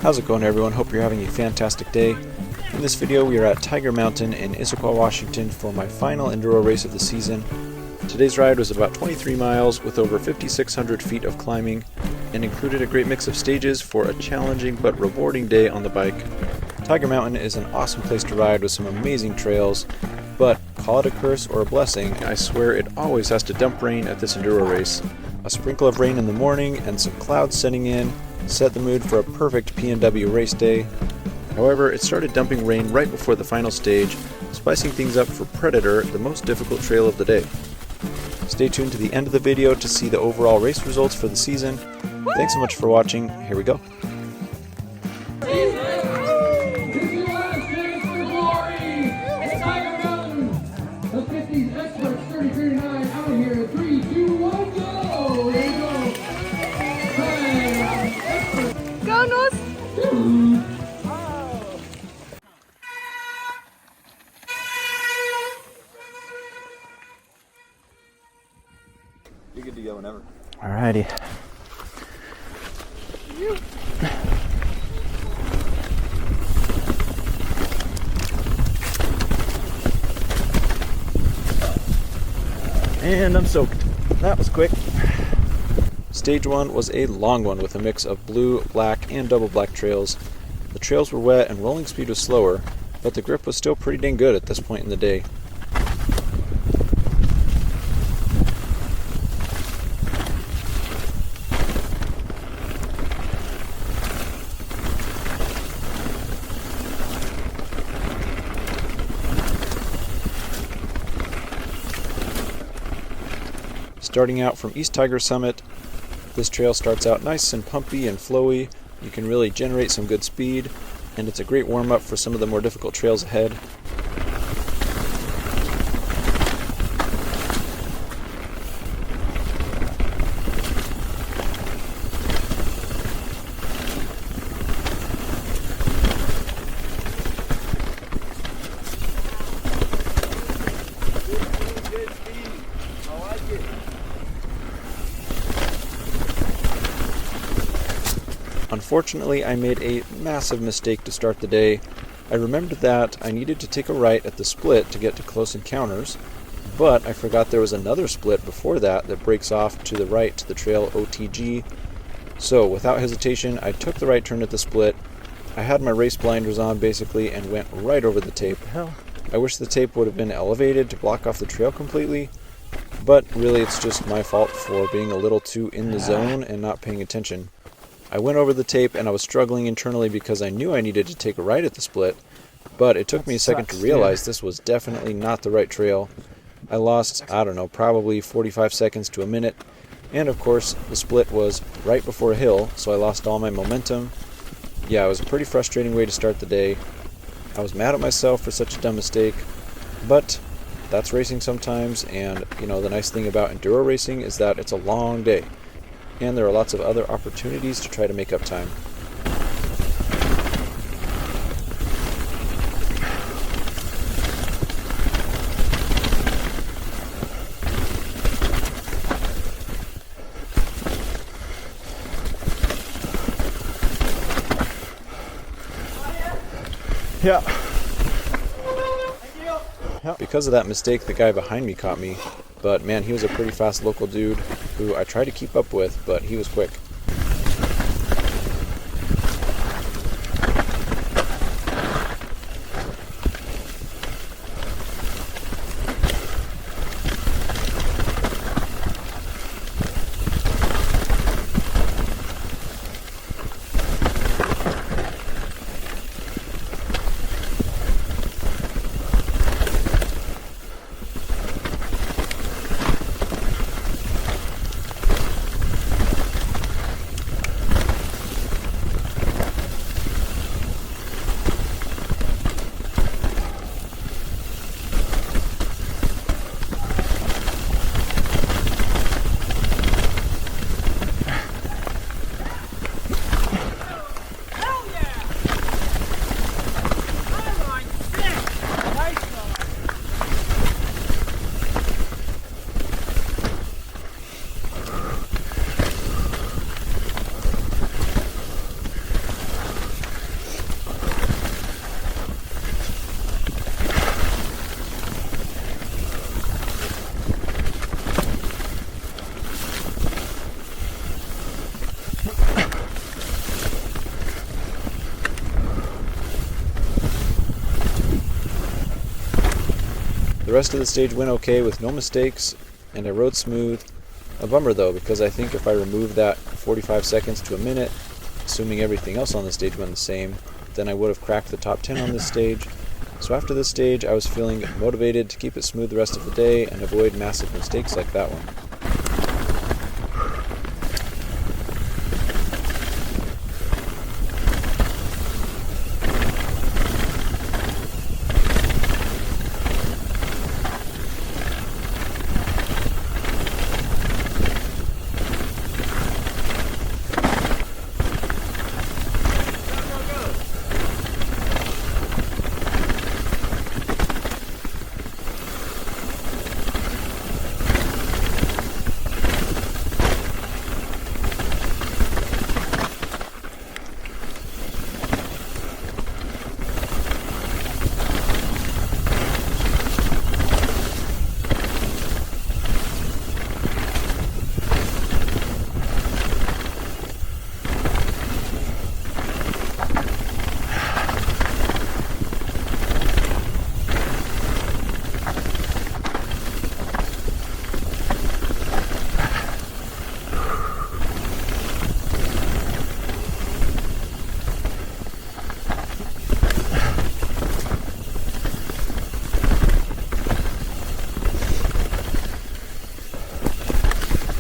How's it going, everyone? Hope you're having a fantastic day. In this video we are at Tiger Mountain in Issaquah, Washington for my final Enduro race of the season. Today's ride was about 23 miles with over 5,600 feet of climbing and included a great mix of stages for a challenging but rewarding day on the bike. Tiger Mountain is an awesome place to ride with some amazing trails, but call it a curse or a blessing, I swear it always has to dump rain at this Enduro race. A sprinkle of rain in the morning and some clouds setting in set the mood for a perfect PNW race day. However, it started dumping rain right before the final stage, spicing things up for Predator, the most difficult trail of the day. Stay tuned to the end of the video to see the overall race results for the season. Thanks so much for watching. Here we go. You're good to go whenever. Alrighty. And I'm soaked. That was quick. Stage 1 was a long one with a mix of blue, black, and double black trails. The trails were wet and rolling speed was slower, but the grip was still pretty dang good at this point in the day. Starting out from East Tiger Summit, this trail starts out nice and pumpy and flowy. You can really generate some good speed, and it's a great warm-up for some of the more difficult trails ahead. Unfortunately, I made a massive mistake to start the day. I remembered that I needed to take a right at the split to get to Close Encounters, but I forgot there was another split before that that breaks off to the right to the trail OTG. So without hesitation, I took the right turn at the split. I had my race blinders on basically and went right over the tape. I wish the tape would have been elevated to block off the trail completely, but really it's just my fault for being a little too in the zone and not paying attention. I went over the tape and I was struggling internally because I knew I needed to take a right at the split, but it took me a second to realize this was definitely not the right trail. I lost, I don't know, probably 45 seconds to a minute, and of course the split was right before a hill, so I lost all my momentum. Yeah, it was a pretty frustrating way to start the day. I was mad at myself for such a dumb mistake, but that's racing sometimes, and you know, the nice thing about enduro racing is that it's a long day. And there are lots of other opportunities to try to make up time. Yeah. Because of that mistake, the guy behind me caught me. But man, he was a pretty fast local dude who I tried to keep up with, but he was quick. The rest of the stage went okay with no mistakes, and I rode smooth. A bummer though, because I think if I removed that 45 seconds to a minute, assuming everything else on the stage went the same, then I would have cracked the top 10 on this stage. So after this stage, I was feeling motivated to keep it smooth the rest of the day and avoid massive mistakes like that one.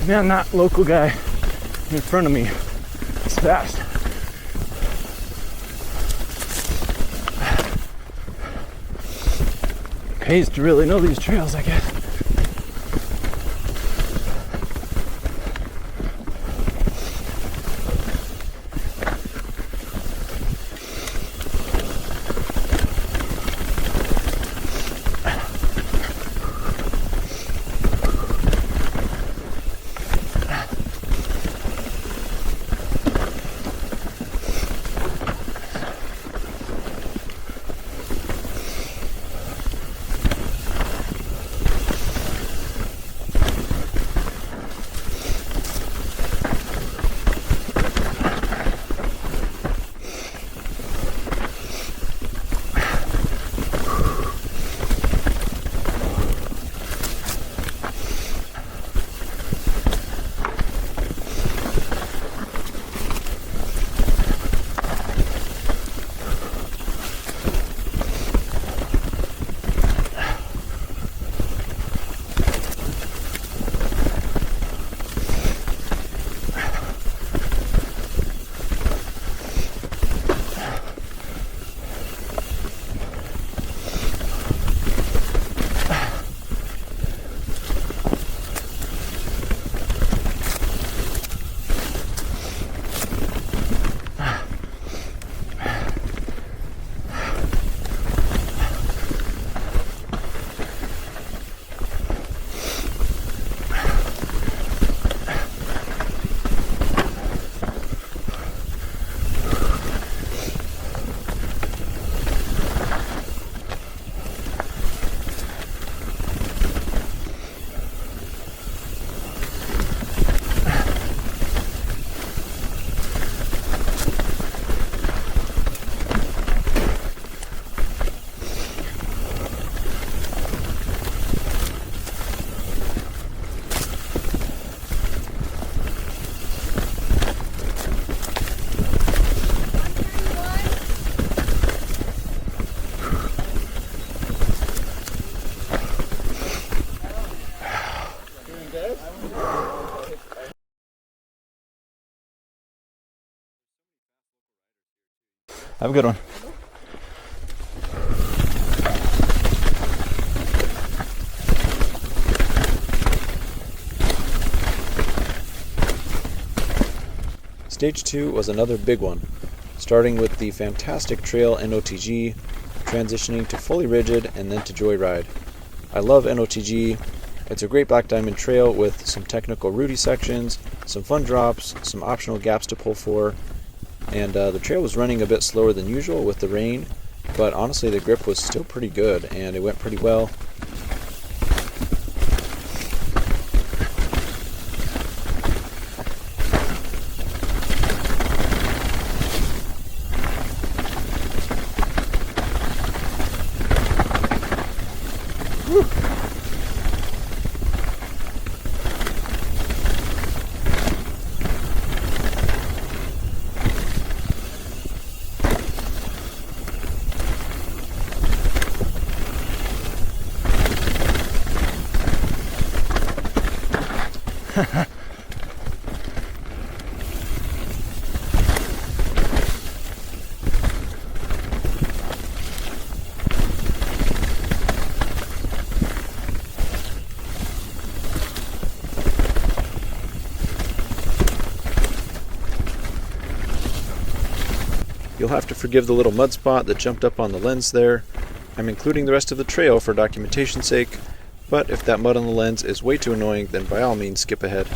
Man, that local guy in front of me is fast. Pays to really know these trails, I guess. Have a good one. Stage 2 was another big one, starting with the fantastic trail NOTG, transitioning to fully rigid and then to joyride. I love NOTG. It's a great black diamond trail with some technical rooty sections, some fun drops, some optional gaps to pull for, and the trail was running a bit slower than usual with the rain, but honestly the grip was still pretty good and it went pretty well. Woo. You'll have to forgive the little mud spot that jumped up on the lens there. I'm including the rest of the trail for documentation's sake, but if that mud on the lens is way too annoying, then by all means skip ahead.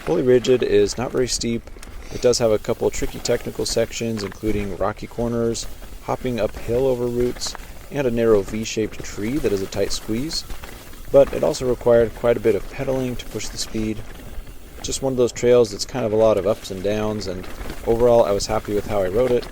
Fully Rigid is not very steep. It does have a couple tricky technical sections, including rocky corners, hopping uphill over roots, and a narrow V-shaped tree that is a tight squeeze. But it also required quite a bit of pedaling to push the speed. Just one of those trails that's kind of a lot of ups and downs, and overall I was happy with how I rode it.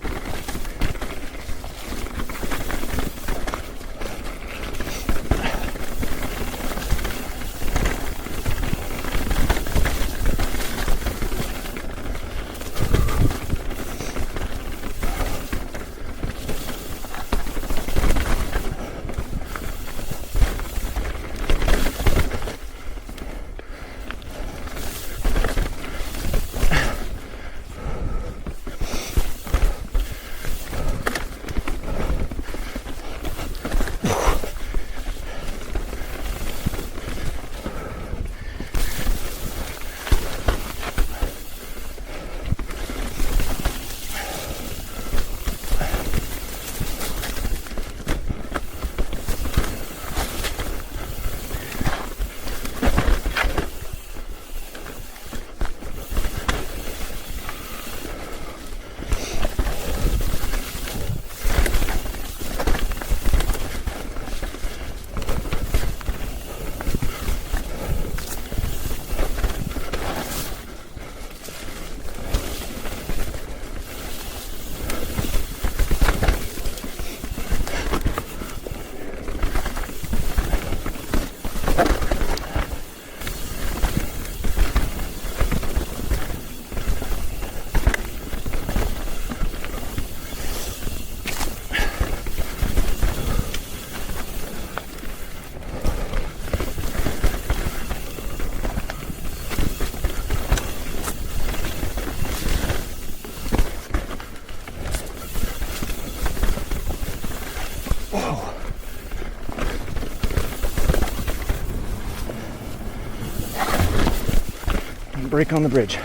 Break on the bridge.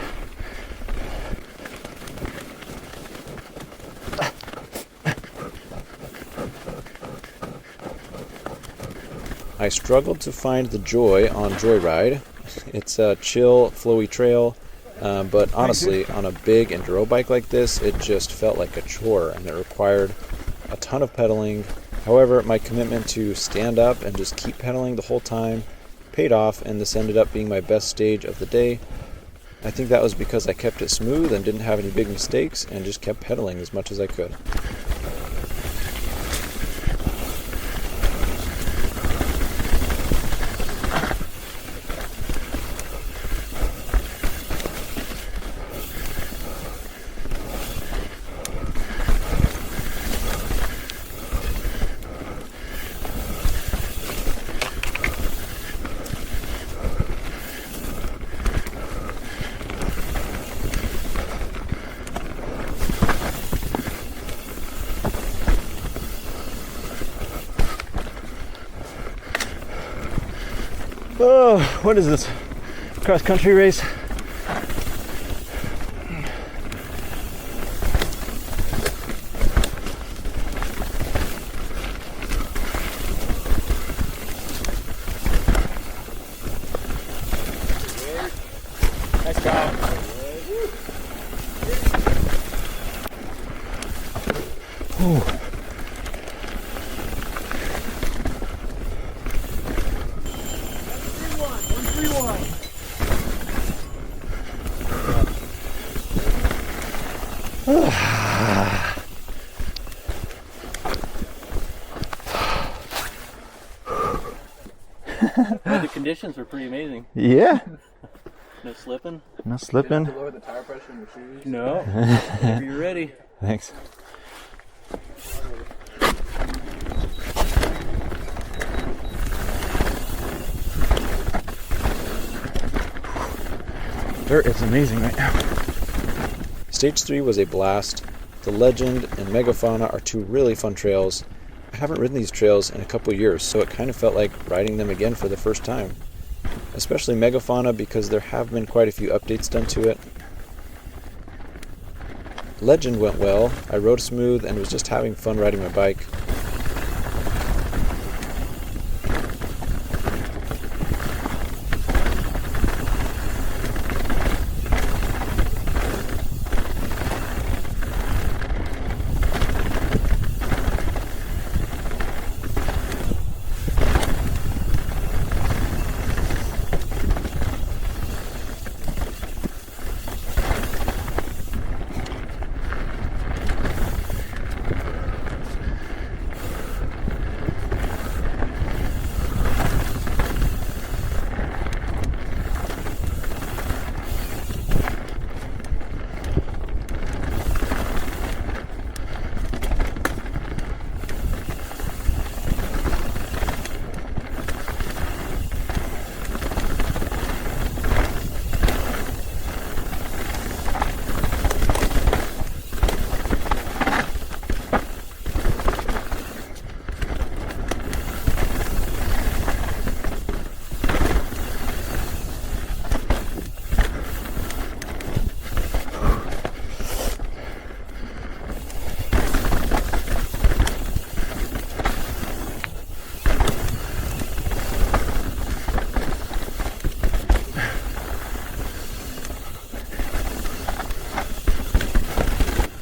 I struggled to find the joy on Joyride. It's a chill, flowy trail, but honestly, on a big enduro bike like this, it just felt like a chore, and it required a ton of pedaling, However, my commitment to stand up and just keep pedaling the whole time paid off, and this ended up being my best stage of the day. I think that was because I kept it smooth and didn't have any big mistakes and just kept pedaling as much as I could. Oh, what is this? Cross country race? Nice job. The conditions were pretty amazing. Yeah. No slipping. No slipping. Did you lower the tire pressure in your shoes? No. Whenever you're ready. Thanks. Dirt is amazing right now. Stage 3 was a blast. The Legend and Megafauna are two really fun trails. I haven't ridden these trails in a couple years, so it kind of felt like riding them again for the first time. Especially Megafauna because there have been quite a few updates done to it. Legend went well. I rode smooth and was just having fun riding my bike.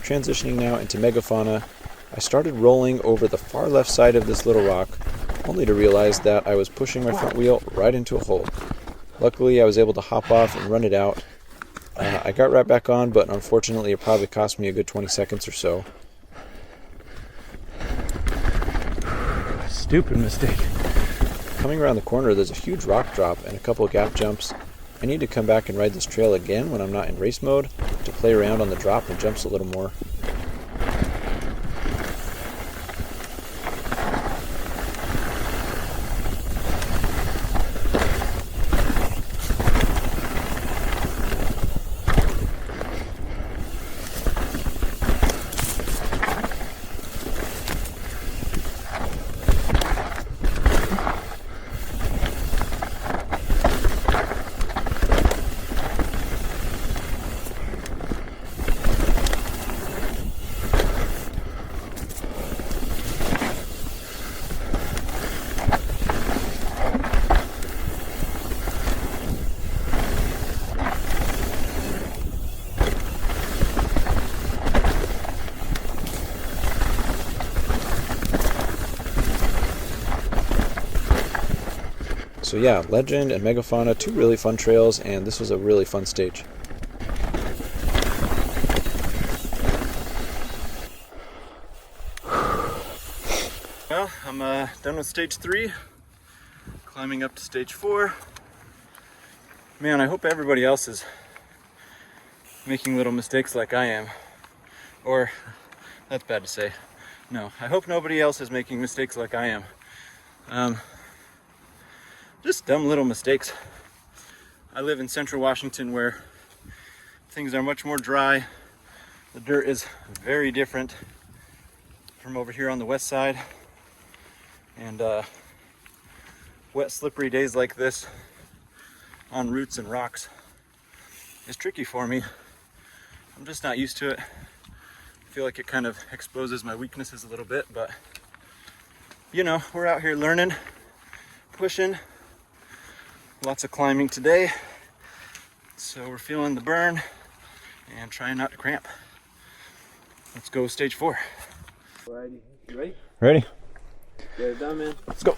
Transitioning now into Megafauna, I started rolling over the far left side of this little rock, only to realize that I was pushing my front wheel right into a hole. Luckily, I was able to hop off and run it out. I got right back on, but unfortunately it probably cost me a good 20 seconds or so. Stupid mistake. Coming around the corner, there's a huge rock drop and a couple gap jumps. I need to come back and ride this trail again when I'm not in race mode to play around on the drop and jumps a little more. So yeah, Legend and Megafauna, two really fun trails, and this was a really fun stage. Well, I'm done with stage 3, climbing up to stage 4. Man, I hope everybody else is making little mistakes like I am. Or, that's bad to say. No, I hope nobody else is making mistakes like I am. Just dumb little mistakes. I live in central Washington where things are much more dry. The dirt is very different from over here on the west side. And wet, slippery days like this on roots and rocks is tricky for me. I'm just not used to it. I feel like it kind of exposes my weaknesses a little bit, but you know, we're out here learning, pushing, lots of climbing today. So we're feeling the burn and trying not to cramp. Let's go stage 4. Alrighty, you ready? Ready? Get it done, man. Let's go.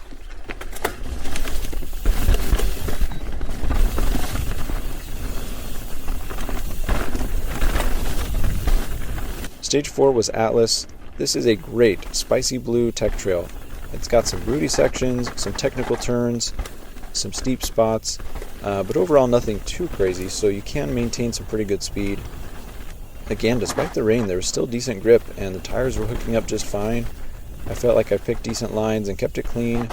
Stage 4 was Atlas. This is a great spicy blue tech trail. It's got some rooty sections, some technical turns, some steep spots, but overall nothing too crazy, so you can maintain some pretty good speed. Again, despite the rain, there was still decent grip and the tires were hooking up just fine. I felt like I picked decent lines and kept it clean,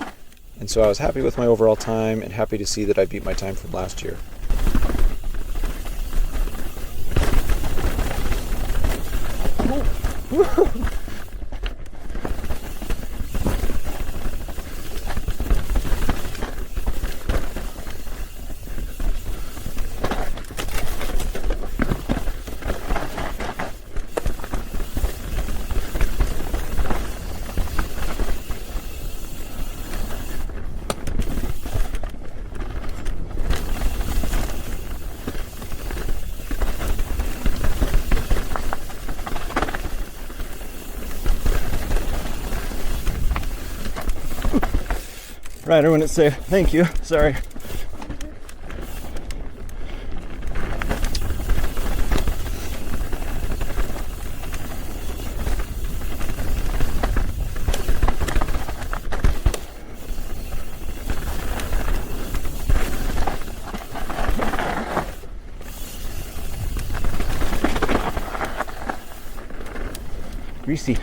and so I was happy with my overall time and happy to see that I beat my time from last year. Ryder wouldn't say thank you. Sorry. Greasy.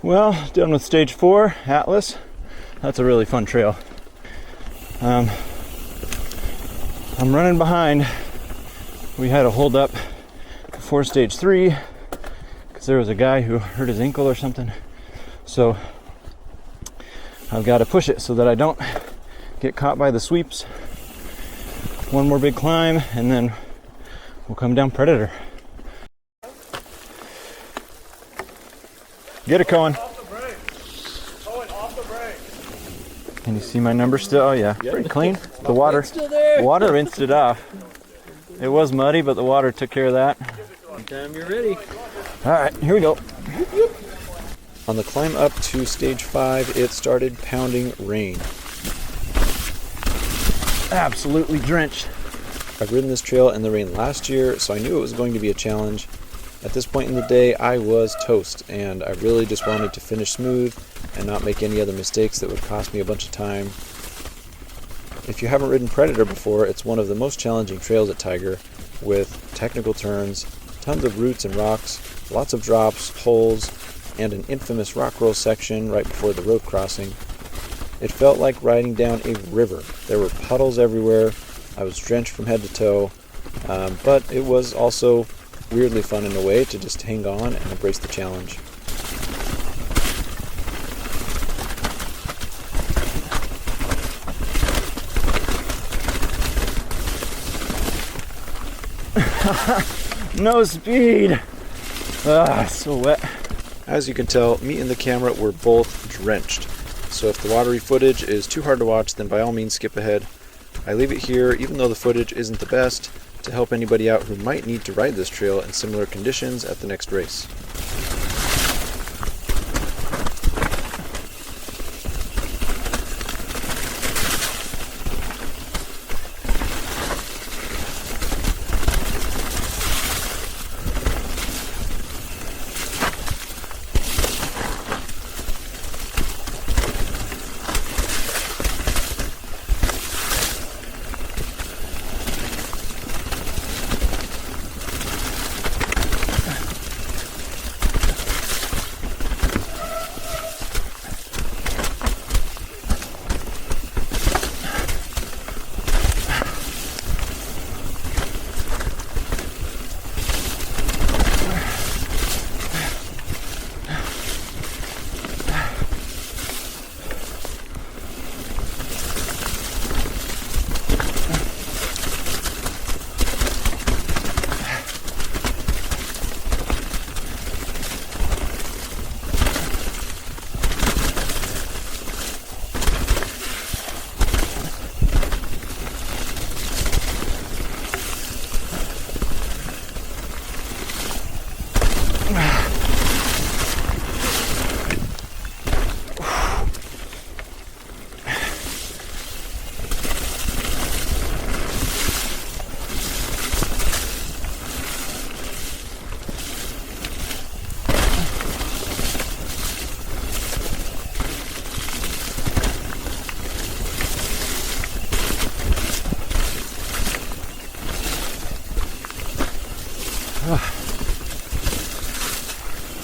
Well, done with stage 4, Atlas. That's a really fun trail. I'm running behind. We had a hold up before stage 3 because there was a guy who hurt his ankle or something. So I've got to push it so that I don't get caught by the sweeps. One more big climb and then we'll come down Predator. Get it, Cohen. Off the brake. Cohen, off the brake. Can you see my number still? Oh yeah, pretty clean. The water rinsed it off. It was muddy, but the water took care of that. Anytime you're ready. All right, here we go. On the climb up to stage 5, it started pounding rain. Absolutely drenched. I've ridden this trail in the rain last year, so I knew it was going to be a challenge. At this point in the day, I was toast, and I really just wanted to finish smooth and not make any other mistakes that would cost me a bunch of time. If you haven't ridden Predator before, it's one of the most challenging trails at Tiger, with technical turns, tons of roots and rocks, lots of drops, holes, and an infamous rock roll section right before the road crossing. It felt like riding down a river. There were puddles everywhere. I was drenched from head to toe, but it was also weirdly fun in a way to just hang on and embrace the challenge. No speed. So wet. As you can tell, me and the camera were both drenched. So if the watery footage is too hard to watch, then by all means skip ahead. I leave it here, even though the footage isn't the best, to help anybody out who might need to ride this trail in similar conditions at the next race.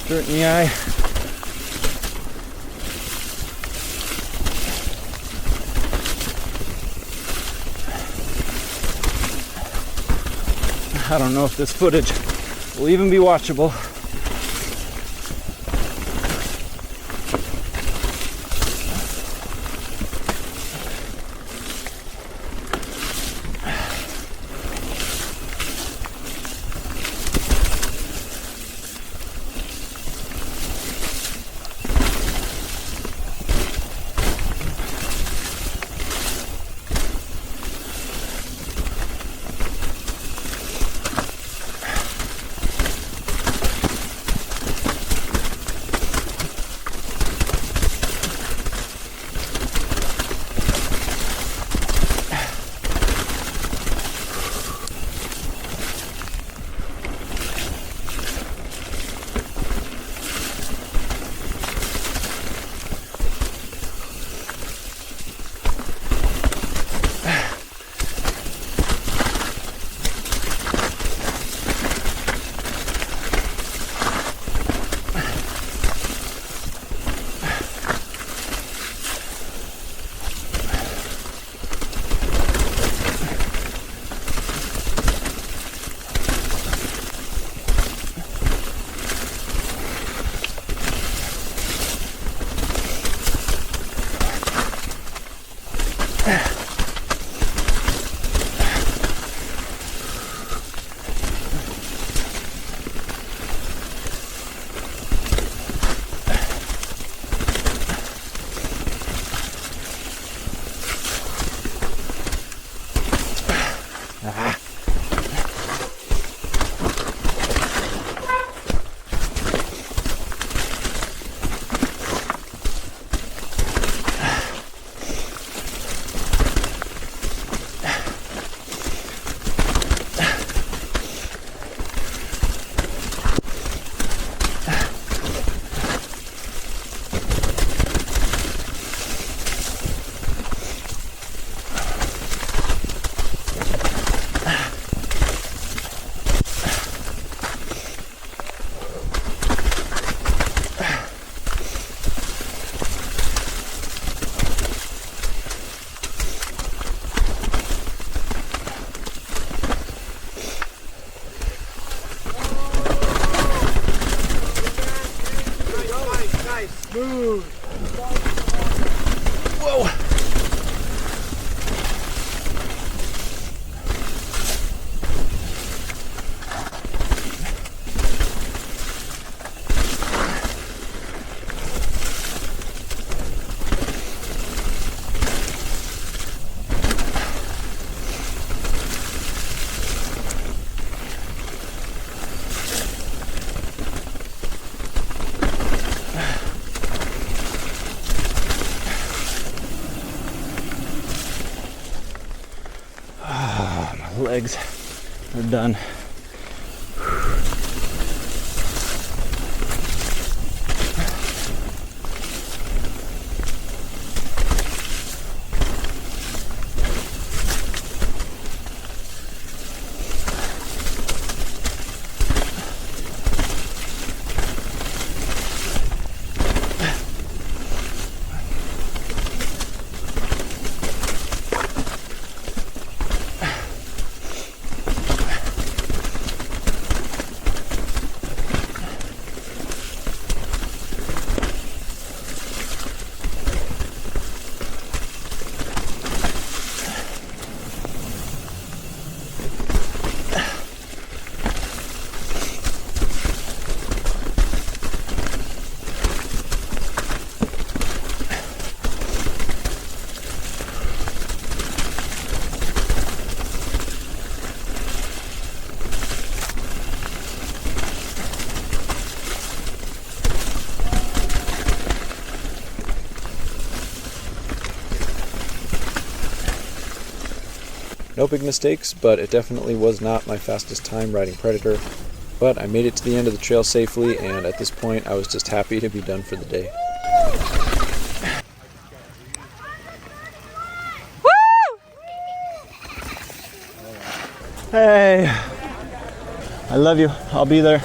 Dirt in the eye. I don't know if this footage will even be watchable. Nice, smooth. Whoa! Legs are done. No big mistakes, but it definitely was not my fastest time riding Predator. But I made it to the end of the trail safely, and at this point I was just happy to be done for the day. Hey, I love you. I'll be there.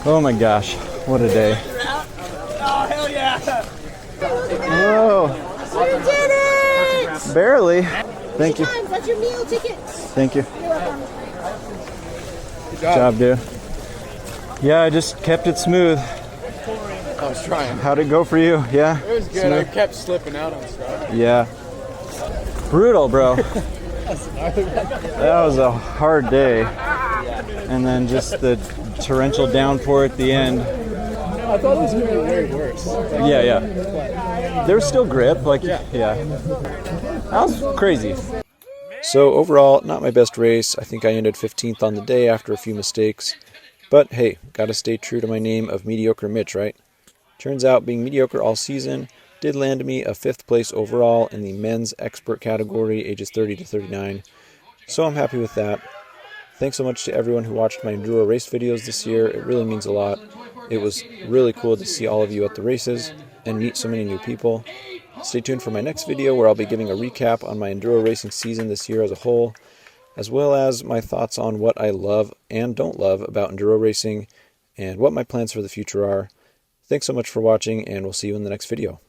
Oh my gosh, what a day. Oh, hell yeah. Whoa. You did it! Barely. Thank you. That's your meal tickets. Thank you. You're welcome. Good job, dude. Yeah, I just kept it smooth. I was trying. How'd it go for you? Yeah? It was good. Smooth? I kept slipping out on stuff. Yeah. Brutal, bro. That was a hard day. And then just the torrential downpour at the end. I thought it was going to be way worse. Yeah. There's still grip, like, yeah. That was crazy. So overall, not my best race. I think I ended 15th on the day after a few mistakes. But hey, gotta stay true to my name of Mediocre Mitch, right? Turns out being mediocre all season did land me a 5th place overall in the men's expert category, ages 30 to 39. So I'm happy with that. Thanks so much to everyone who watched my Enduro race videos this year. It really means a lot. It was really cool to see all of you at the races and meet so many new people. Stay tuned for my next video where I'll be giving a recap on my Enduro racing season this year as a whole, as well as my thoughts on what I love and don't love about Enduro racing and what my plans for the future are. Thanks so much for watching, and we'll see you in the next video.